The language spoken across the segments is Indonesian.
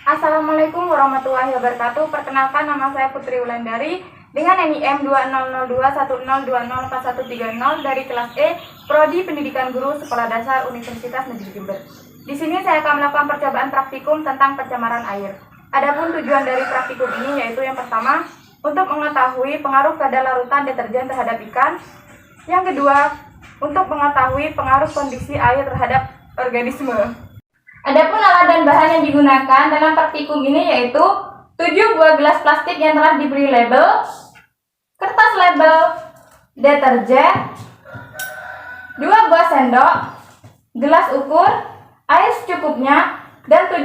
Assalamualaikum warahmatullahi wabarakatuh. Perkenalkan, nama saya Putri Wulandari dengan NIM 200210204130 dari kelas E, Prodi Pendidikan Guru Sekolah Dasar Universitas Negeri Jember. Di sini saya akan melakukan percobaan praktikum tentang pencemaran air. Adapun tujuan dari praktikum ini yaitu yang pertama, untuk mengetahui pengaruh kadar larutan deterjen terhadap ikan. Yang kedua, untuk mengetahui pengaruh kondisi air terhadap organisme. Adapun alat dan bahan yang digunakan dalam praktikum ini yaitu 7 buah gelas plastik yang telah diberi label, kertas label, deterjen, 2 buah sendok, gelas ukur, air secukupnya, dan 7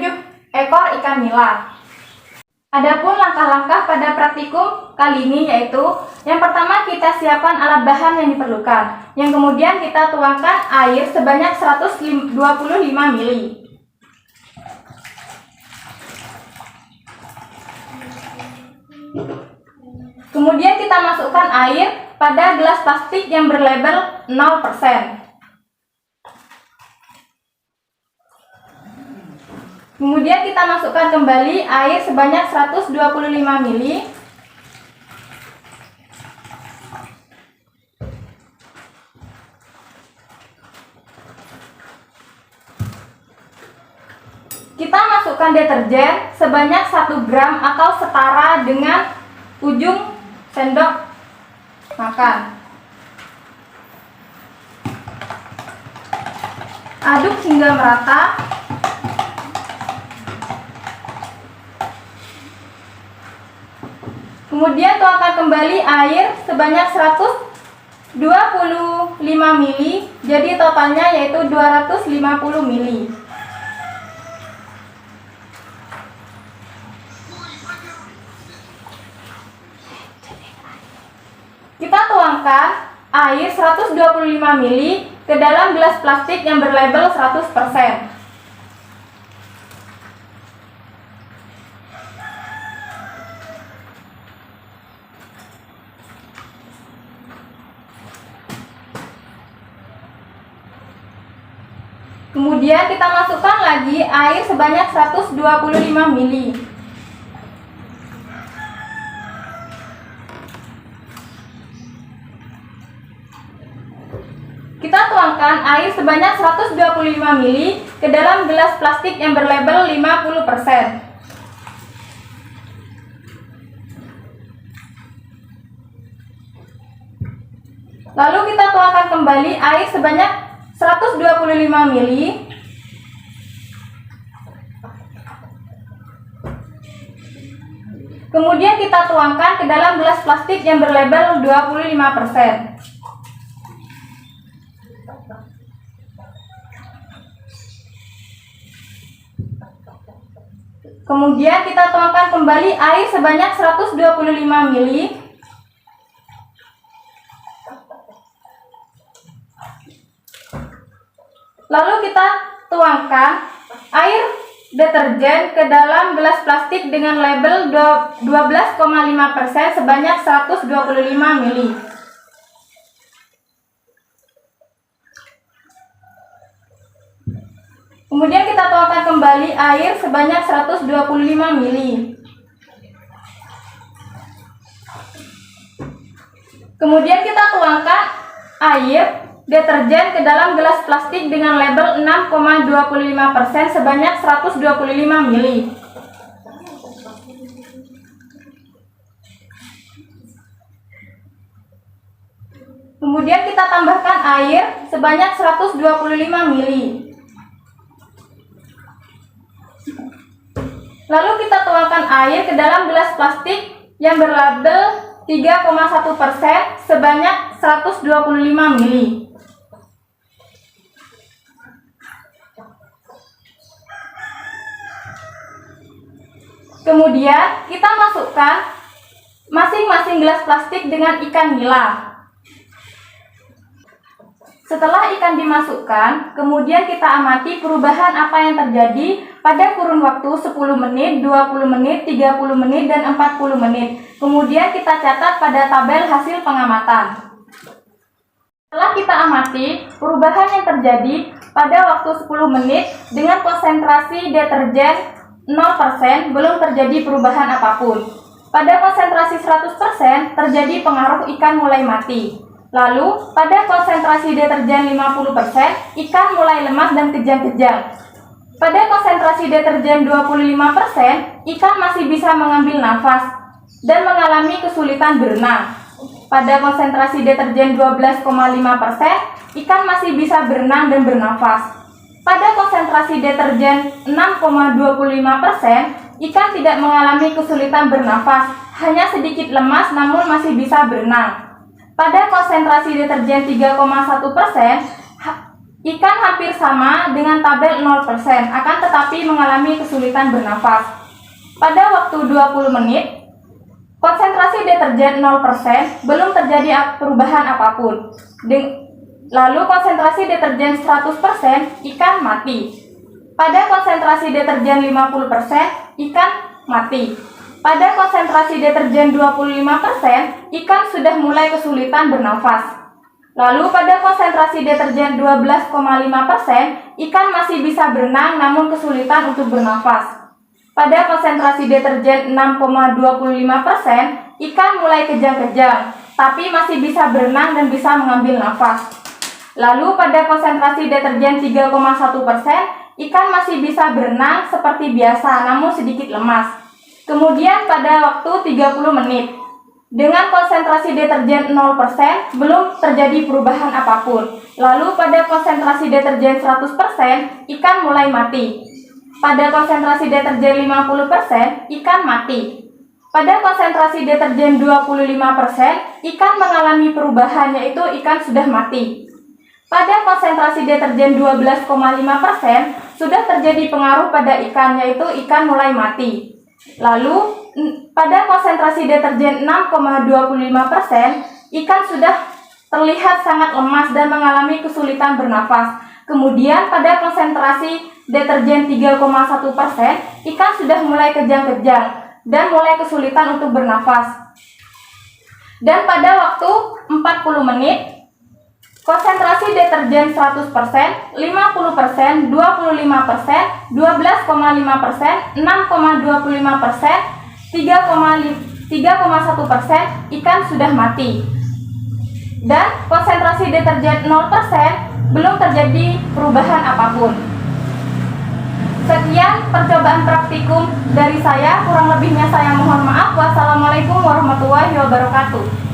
ekor ikan nila. Adapun langkah-langkah pada praktikum kali ini yaitu yang pertama, kita siapkan alat bahan yang diperlukan, yang kemudian kita tuangkan air sebanyak 125 ml. Kemudian kita masukkan air pada gelas plastik yang berlabel 0%. Kemudian kita masukkan kembali air sebanyak 125 ml. Kita masukkan deterjen sebanyak 1 gram atau setara dengan ujung sendok makan. Aduk hingga merata. Kemudian tuangkan kembali air sebanyak 125 ml, jadi totalnya yaitu 250 ml. Kita tuangkan air 125 ml ke dalam gelas plastik yang berlabel 100%. Kemudian kita masukkan lagi air sebanyak 125 ml. Kita tuangkan air sebanyak 125 ml ke dalam gelas plastik yang berlabel 50%. Lalu kita tuangkan kembali air sebanyak 125 ml. Kemudian kita tuangkan ke dalam gelas plastik yang berlabel 25%. Kemudian kita tuangkan kembali air sebanyak 125 ml. Lalu kita tuangkan air deterjen ke dalam gelas plastik dengan label 12,5% sebanyak 125 ml. Kemudian kita tuangkan kembali air sebanyak 125 ml. Kemudian kita tuangkan air deterjen ke dalam gelas plastik dengan label 6,25% sebanyak 125 ml. Kemudian kita tambahkan air sebanyak 125 ml. Lalu kita tuangkan air ke dalam gelas plastik yang berlabel 3,1% sebanyak 125 ml. Kemudian kita masukkan masing-masing gelas plastik dengan ikan nila. Setelah ikan dimasukkan, kemudian kita amati perubahan apa yang terjadi pada kurun waktu 10 menit, 20 menit, 30 menit, dan 40 menit. Kemudian kita catat pada tabel hasil pengamatan. Setelah kita amati perubahan yang terjadi pada waktu 10 menit dengan konsentrasi deterjen 0% belum terjadi perubahan apapun. Pada konsentrasi 100% terjadi pengaruh ikan mulai mati. Lalu, pada konsentrasi deterjen 50%, ikan mulai lemas dan kejang-kejang. Pada konsentrasi deterjen 25%, ikan masih bisa mengambil nafas dan mengalami kesulitan berenang. Pada konsentrasi deterjen 12,5%, ikan masih bisa berenang dan bernafas. Pada konsentrasi deterjen 6,25%, ikan tidak mengalami kesulitan bernafas, hanya sedikit lemas namun masih bisa berenang. Pada konsentrasi deterjen 3,1%, ikan hampir sama dengan tabel 0%, akan tetapi mengalami kesulitan bernafas. Pada waktu 20 menit, konsentrasi deterjen 0%, belum terjadi perubahan apapun. Lalu konsentrasi deterjen 100%, ikan mati. Pada konsentrasi deterjen 50%, ikan mati. Pada konsentrasi deterjen 25%, ikan sudah mulai kesulitan bernafas. Lalu pada konsentrasi deterjen 12,5%, ikan masih bisa berenang namun kesulitan untuk bernafas. Pada konsentrasi deterjen 6,25%, ikan mulai kejang-kejang, tapi masih bisa berenang dan bisa mengambil nafas. Lalu pada konsentrasi deterjen 3,1%, ikan masih bisa berenang seperti biasa namun sedikit lemas. Kemudian pada waktu 30 menit, dengan konsentrasi deterjen 0%, belum terjadi perubahan apapun. Lalu pada konsentrasi deterjen 100%, ikan mulai mati. Pada konsentrasi deterjen 50%, ikan mati. Pada konsentrasi deterjen 25%, ikan mengalami perubahan, yaitu ikan sudah mati. Pada konsentrasi deterjen 12,5%, sudah terjadi pengaruh pada ikan, yaitu ikan mulai mati. Lalu, pada konsentrasi deterjen 6,25%, ikan sudah terlihat sangat lemas dan mengalami kesulitan bernafas. Kemudian pada konsentrasi deterjen 3,1%, ikan sudah mulai kejang-kejang dan mulai kesulitan untuk bernafas. Dan pada waktu 40 menit, konsentrasi deterjen 100%, 50%, 25%, 12,5%, 6,25%, 3,1% ikan sudah mati. Dan konsentrasi deterjen 0%, belum terjadi perubahan apapun. Sekian percobaan praktikum dari saya, kurang lebihnya saya mohon maaf. Wassalamualaikum warahmatullahi wabarakatuh.